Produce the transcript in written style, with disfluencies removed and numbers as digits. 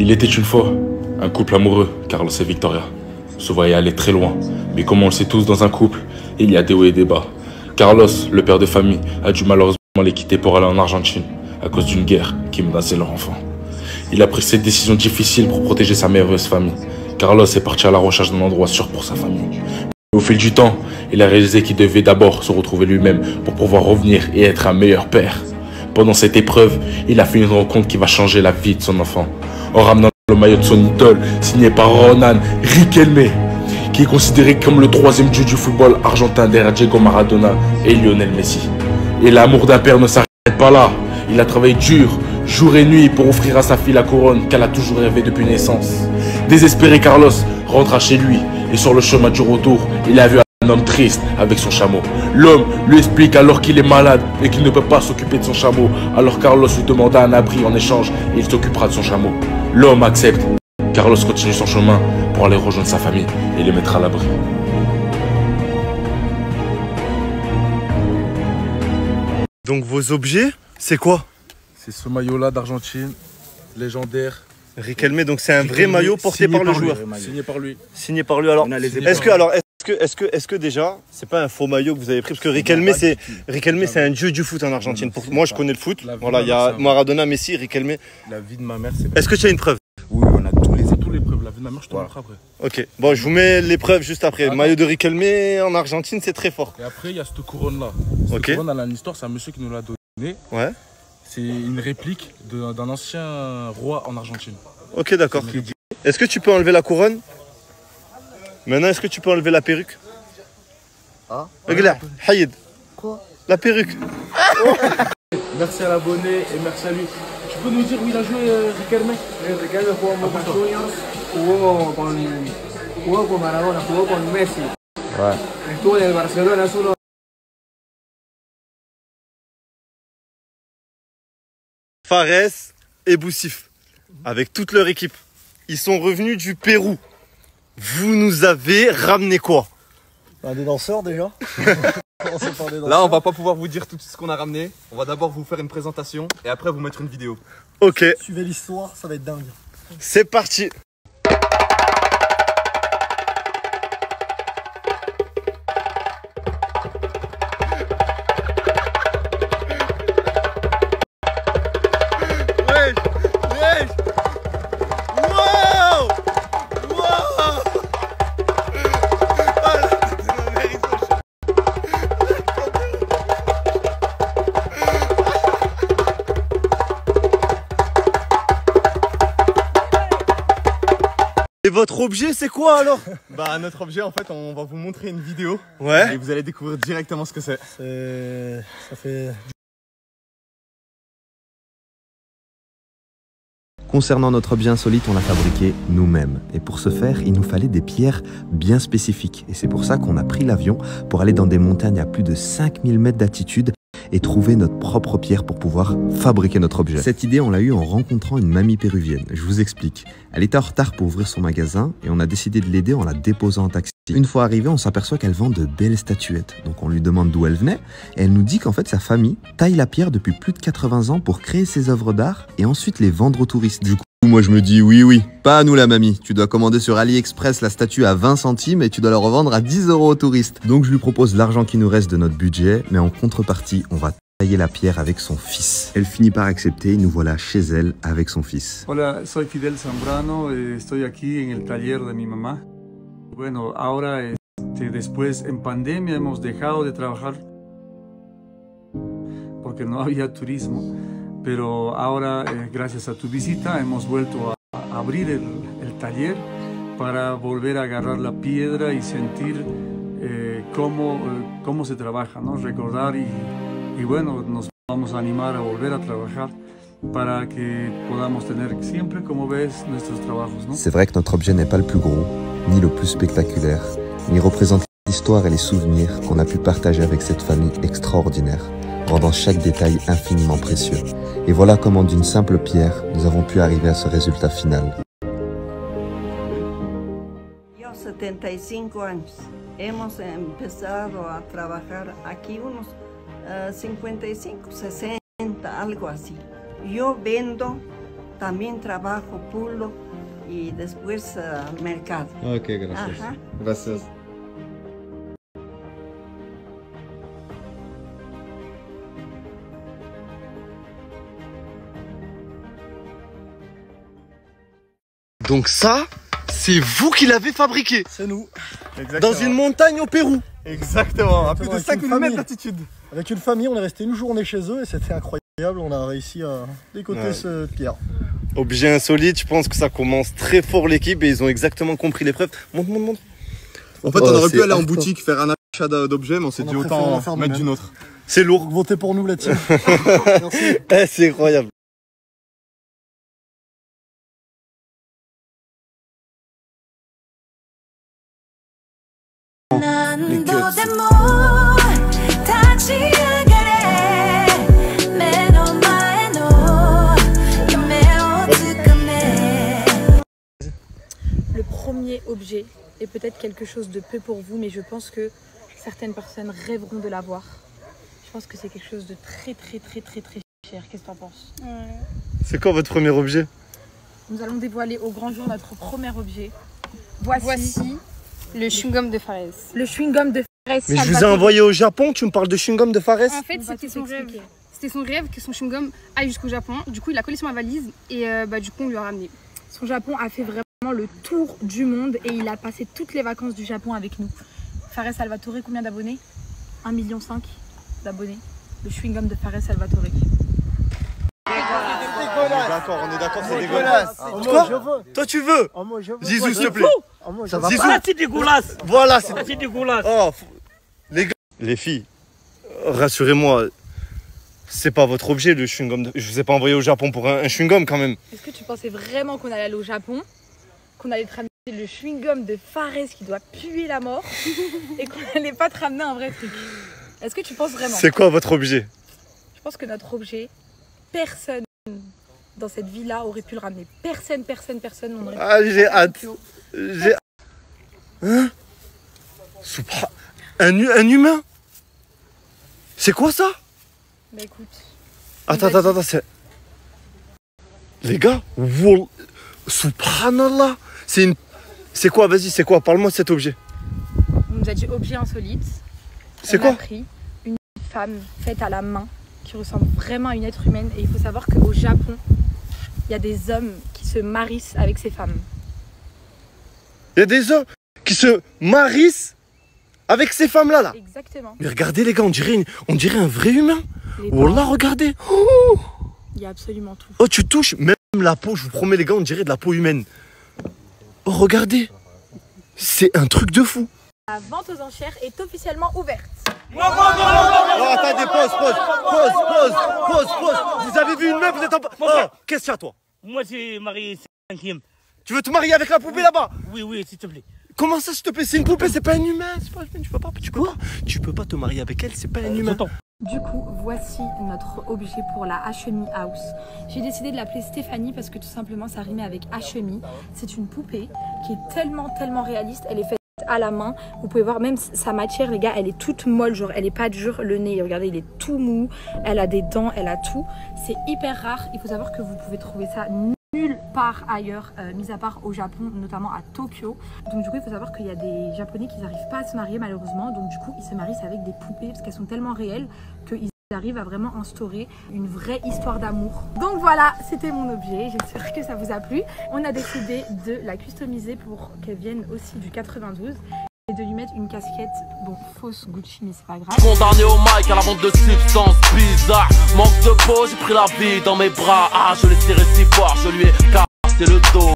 Il était une fois un couple amoureux, Carlos et Victoria. Se voyaient aller très loin, mais comme on le sait tous dans un couple, il y a des hauts et des bas. Carlos, le père de famille, a dû malheureusement les quitter pour aller en Argentine à cause d'une guerre qui menaçait leur enfant. Il a pris cette décision difficile pour protéger sa merveilleuse famille. Carlos est parti à la recherche d'un endroit sûr pour sa famille. Au fil du temps, il a réalisé qu'il devait d'abord se retrouver lui-même pour pouvoir revenir et être un meilleur père. Pendant cette épreuve, il a fait une rencontre qui va changer la vie de son enfant. En ramenant le maillot de son idole, signé par Ronan Riquelme, qui est considéré comme le troisième dieu du football argentin derrière Diego Maradona et Lionel Messi. Et l'amour d'un père ne s'arrête pas là. Il a travaillé dur, jour et nuit, pour offrir à sa fille la couronne qu'elle a toujours rêvé depuis naissance. Désespéré, Carlos rentra chez lui et sur le chemin du retour, il a vu un homme triste avec son chameau. L'homme lui explique alors qu'il est malade et qu'il ne peut pas s'occuper de son chameau. Alors Carlos lui demanda un abri en échange et il s'occupera de son chameau. L'homme accepte. Carlos continue son chemin pour aller rejoindre sa famille et les mettre à l'abri. Donc vos objets, c'est quoi? C'est ce maillot-là d'Argentine, légendaire. Riquelme, donc c'est un vrai maillot porté par le joueur. Signé par lui. Signé par lui. Alors, est-ce que déjà, c'est pas un faux maillot que vous avez pris? Parce que Riquelme, c'est un dieu du foot en Argentine. Pour moi, je connais le foot. Voilà, il y a Maradona, Messi, Riquelme. La vie de ma mère, c'est... Est-ce que tu as une preuve? Oui, on a tous les preuves. La vie de ma mère, je te montre après. Ok, bon, je vous mets les preuves juste après. Maillot de Riquelme en Argentine, c'est très fort. Et après, il y a cette couronne-là. Cette couronne, elle a une histoire, c'est un monsieur qui nous l'a donnée. Ouais. C'est une réplique d'un ancien roi en Argentine. Ok, d'accord. Est-ce que tu peux enlever la couronne? Maintenant, est-ce que tu peux enlever la perruque? Ah. Regarde, Hayed. Quoi? La perruque. Merci à l'abonné et merci à lui. Tu peux nous dire où il a joué, Riquelme? Riquelme jugó con Juniors, jugó con Maradona, jugó con Messi. Ouais. Estuvo en el Barcelona, es uno. Fares et Boussif, avec toute leur équipe. Ils sont revenus du Pérou. Vous nous avez ramené quoi? Des danseurs déjà. Là, on va pas pouvoir vous dire tout ce qu'on a ramené. On va d'abord vous faire une présentation et après vous mettre une vidéo. Ok. Suivez l'histoire, ça va être dingue. C'est parti. Et votre objet, c'est quoi alors? Bah notre objet, en fait, on va vous montrer une vidéo. Ouais. Et vous allez découvrir directement ce que c'est. Ça fait... Concernant notre objet insolite, on l'a fabriqué nous-mêmes. Et pour ce faire, il nous fallait des pierres bien spécifiques. Et c'est pour ça qu'on a pris l'avion pour aller dans des montagnes à plus de 5000 mètres d'altitude et trouver notre propre pierre pour pouvoir fabriquer notre objet. Cette idée, on l'a eue en rencontrant une mamie péruvienne. Je vous explique. Elle était en retard pour ouvrir son magasin et on a décidé de l'aider en la déposant en taxi. Une fois arrivée, on s'aperçoit qu'elle vend de belles statuettes. Donc on lui demande d'où elle venait et elle nous dit qu'en fait sa famille taille la pierre depuis plus de 80 ans pour créer ses œuvres d'art et ensuite les vendre aux touristes. Du coup, moi je me dis oui, pas à nous la mamie. Tu dois commander sur AliExpress la statue à 20 centimes et tu dois la revendre à 10 € aux touristes. Donc je lui propose l'argent qui nous reste de notre budget, mais en contrepartie, on va tailler la pierre avec son fils. Elle finit par accepter et nous voilà chez elle avec son fils. Hola, soy Fidel Zambrano, estoy aquí en el taller de mi mamá. Bueno, ahora después en pandemia hemos dejado de trabajar porque no había turismo, pero ahora gracias a tu visita hemos vuelto a abrir el taller para volver a agarrar la piedra y sentir cómo se trabaja, ¿no? Recordar y bueno, nos vamos a animar a volver a trabajar para que podamos tener siempre, como ves, nuestros trabajos, ¿no? C'est vrai que notre objet n'est pas le plus gros, ni le plus spectaculaire, mais il représente l'histoire et les souvenirs qu'on a pu partager avec cette famille extraordinaire, rendant chaque détail infiniment précieux. Et voilà comment d'une simple pierre, nous avons pu arriver à ce résultat final. Yo 75 años. Hemos empezado a trabajar aquí unos 55, 60, algo así. Yo vendo también trabajo pulo y después mercado. Ok, gracias. Ajá. Gracias. Donc ça, c'est vous qui l'avez fabriqué. C'est nous. Dans une montagne au Pérou. Exactement, à plus de Avec 5000 une mètres famille. d'altitude. Avec une famille, on est resté une journée chez eux et c'était incroyable. On a réussi à décoter Ouais. cette pierre. Objet insolite, je pense que ça commence très fort l'équipe et ils ont exactement compris l'épreuve. Montre. En fait, Oh, on aurait c'est pu aller en hardcore. boutique faire un achat d'objets, mais on s'est On a dit préféré en autant faire mettre nous-mêmes. du nôtre. C'est lourd. Donc votez pour nous là-dessus. Merci. Eh, c'est incroyable. Le premier objet est peut-être quelque chose de peu pour vous, mais je pense que certaines personnes rêveront de l'avoir. Je pense que c'est quelque chose de très cher. Qu'est-ce que tu en penses? C'est quoi votre premier objet? Nous allons dévoiler au grand jour notre premier objet. Voici le chewing-gum de Fares. le chewing-gum de Fares. Mais je vous ai envoyé au Japon, tu me parles de chewing-gum de Fares? En fait, c'était son rêve. C'était son rêve que son chewing-gum aille jusqu'au Japon. Du coup, il a collé sur ma valise et du coup, on lui a ramené. Son Japon a fait vraiment le tour du monde et il a passé toutes les vacances du Japon avec nous. Fares Salvatore, combien d'abonnés? 1,5 million d'abonnés. Le chewing-gum de Fares Salvatore. On est d'accord, c'est dégueulasse. Moi, je veux. Toi, tu veux? Oh, moi, je veux. Zizou, s'il te plaît. Oh, moi, je Ça veux. va Ah, pas. c'est dégueulasse. Voilà, c'est Ah, c'est dégueulasse. Oh, les gars, les filles, rassurez-moi, c'est pas votre objet le chewing-gum. Je vous ai pas envoyé au Japon pour un chewing-gum quand même. Est-ce que tu pensais vraiment qu'on allait aller au Japon, qu'on allait te ramener le chewing-gum de Fares qui doit puer la mort et qu'on allait pas te ramener un vrai truc? Est-ce que tu penses vraiment? C'est quoi votre objet? Je pense que notre objet, personne dans cette vie-là aurait pu le ramener. Personne. On aurait Ah, j'ai hâte. Tokyo. J'ai... Hein? Un humain? C'est quoi ça? Bah écoute. Attends, c'est... Les gars, subhanallah. C'est quoi, vas-y, c'est quoi? Parle-moi de cet objet. On nous a dit objet insolite. C'est On quoi? a pris une femme faite à la main qui ressemble vraiment à une être humaine. Et il faut savoir qu'au Japon, il y a des hommes qui se marient avec ces femmes. Il y a des hommes qui se marient avec ces femmes-là, là. Exactement. Mais regardez, les gars, on dirait un vrai humain. Les Wallah, dents, regardez. Oh, il y a absolument tout. oh, tu touches, même la peau, je vous promets, les gars, on dirait de la peau humaine. Oh, regardez. C'est un truc de fou. La vente aux enchères est officiellement ouverte. Oh, attendez, pause. Vous avez vu une meuf, vous êtes en... Oh, qu'est-ce qu'il y a, toi? Moi, j'ai marié 5e. Tu veux te marier avec la poupée là-bas? Oui, s'il te plaît. Comment ça, s'il te plaît? C'est une poupée, c'est pas un humain. Tu peux pas te marier avec elle, c'est pas un humain. Du coup, voici notre objet pour la HMI House. J'ai décidé de l'appeler Stéphanie parce que tout simplement ça rimait avec HMI. C'est une poupée qui est tellement réaliste. Elle est faite à la main. Vous pouvez voir même sa matière, les gars, elle est toute molle. Genre, elle est pas dure. Le nez, regardez, il est tout mou. Elle a des dents, elle a tout. C'est hyper rare. Il faut savoir que vous pouvez trouver ça nulle part ailleurs, mis à part au Japon, notamment à Tokyo. Donc du coup, il faut savoir qu'il y a des Japonais qui n'arrivent pas à se marier malheureusement. Donc du coup, ils se marient avec des poupées parce qu'elles sont tellement réelles qu'ils arrivent à vraiment instaurer une vraie histoire d'amour. Donc voilà, c'était mon objet. J'espère que ça vous a plu. On a décidé de la customiser pour qu'elle vienne aussi du 92. Et de lui mettre une casquette, bon, fausse Gucci, mais c'est pas grave. Condamné au mic à la vente de substances bizarres. Manque de peau, j'ai pris la vie dans mes bras. Ah, je l'ai serré si fort, je lui ai cassé le dos.